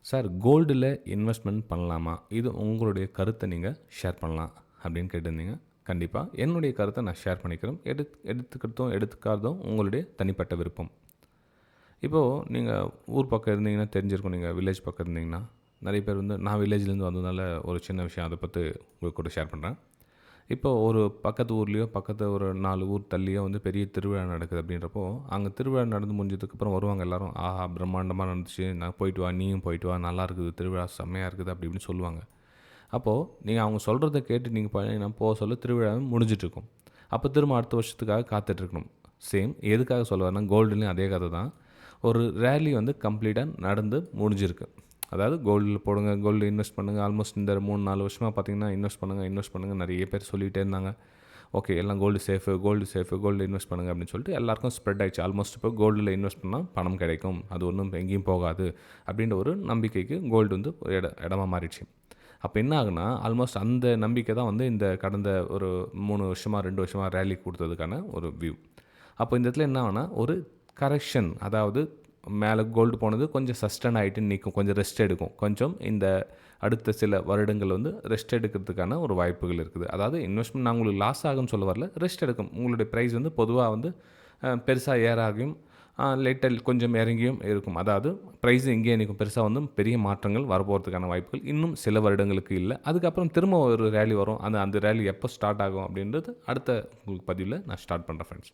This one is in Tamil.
சார் கோல்டில் இன்வெஸ்ட்மெண்ட் பண்ணலாமா? இது உங்களுடைய கருத்தை நீங்கள் ஷேர் பண்ணலாம் அப்படின்னு கேட்டிருந்தீங்க. கண்டிப்பாக என்னுடைய கருத்தை நான் ஷேர் பண்ணிக்கிறேன். எடுத்துக்கிறதும் எடுத்துக்காததும் உங்களுடைய தனிப்பட்ட விருப்பம். இப்போது நீங்கள் ஊர் பக்கம் இருந்தீங்கன்னா தெரிஞ்சிருக்கும். நீங்கள் வில்லேஜ் பக்கம் இருந்தீங்கன்னா நிறைய பேர் வந்து நான் வில்லேஜ்லேருந்து வந்ததுனால ஒரு சின்ன விஷயம் அதை பற்றி உங்களுக்கு கூட ஷேர் பண்ணுறேன். இப்போ ஒரு பக்கத்து ஊர்லேயோ பக்கத்து ஒரு 4 ஊர் தள்ளியோ வந்து பெரிய திருவிழா நடக்குது அப்படின்றப்போ, அங்கே திருவிழா நடந்து முடிஞ்சதுக்கப்புறம் வருவாங்க எல்லாரும். ஆஹா! பிரம்மாண்டமாக நடந்துச்சு. நான் போயிட்டு வா, நீயும் போயிட்டு வா, நல்லா இருக்குது திருவிழா, செம்மையா இருக்குது அப்படி இப்படின்னு சொல்லுவாங்க. அப்போது நீங்கள் அவங்க சொல்கிறத கேட்டு நீங்கள் பார்த்தீங்கன்னா போக சொல்ல திருவிழா முடிஞ்சிட்ருக்கும். அப்போ திரும்ப அடுத்த வருஷத்துக்காக காத்துட்ருக்கணும். சேம் எதுக்காக சொல்ல வரேன்னா கோல்டுலேயும் அதே கதை தான். ஒரு ரேலி வந்து கம்ப்ளீட்டாக நடந்து முடிஞ்சிருக்கு. அதாவது கோல்டில் போடுங்க, கோல்டு இன்வெஸ்ட் பண்ணுங்கள். ஆல்மோஸ்ட் இந்த 3, 4 வருஷமாக பார்த்தீங்கன்னா இன்வெஸ்ட் பண்ணுங்கள் நிறைய பேர் சொல்லிகிட்டே இருந்தாங்க. ஓகே எல்லாம் கோல்டு சேஃபு, கோல்டு இன்வெஸ்ட் பண்ணுங்கள் அப்படின்னு சொல்லிட்டு எல்லாருக்கும் ஸ்ப்ரெட் ஆயிடுச்சு. ஆல்மோஸ்ட் இப்போ கோல்டில் இன்வெஸ்ட் பண்ணால் பணம் கிடைக்கும், அது ஒன்றும் எங்கேயும் போகாது அப்படின்ற ஒரு நம்பிக்கைக்கு கோல்டு வந்து ஒரு இடமா மாறிடுச்சு. அப்போ என்ன ஆகுனா ஆல்மோஸ்ட் அந்த நம்பிக்கை தான் வந்து இந்த கடந்த ஒரு 3 வருஷமாக 2 வருஷமாக ரேலி கொடுத்ததுக்கான ஒரு வியூ. அப்போ இந்த இடத்துல என்ன ஆகுனா ஒரு கரெக்ஷன், அதாவது மேலே கோல்டு போனது கொஞ்சம் சஸ்டெயின் ஆகிட்டு நிற்கும், கொஞ்சம் ரெஸ்ட் எடுக்கும். கொஞ்சம் இந்த அடுத்த சில வருடங்கள் வந்து ரெஸ்ட் எடுக்கிறதுக்கான ஒரு வாய்ப்புகள் இருக்குது. அதாவது இன்வெஸ்ட்மெண்ட் நான் உங்களுக்கு லாஸ் ஆகும்னு சொல்ல வரல, ரெஸ்ட் எடுக்கும். உங்களுடைய ப்ரைஸ் வந்து பொதுவாக வந்து பெருசாக ஏறாகியும் லைட்டாக கொஞ்சம் இறங்கியும் இருக்கும். அதாவது ப்ரைஸ் எங்கேயே நிற்கும், பெருசாக வந்து பெரிய மாற்றங்கள் வரப்போகிறதுக்கான வாய்ப்புகள் இன்னும் சில வருடங்களுக்கு இல்லை. அதுக்கப்புறம் திரும்ப ஒரு ரேலி வரும். அந்த ரேலி எப்போ ஸ்டார்ட் ஆகும் அப்படின்றது அடுத்த உங்களுக்கு பதிவில் நான் ஸ்டார்ட் பண்ணுறேன் ஃப்ரெண்ட்ஸ்.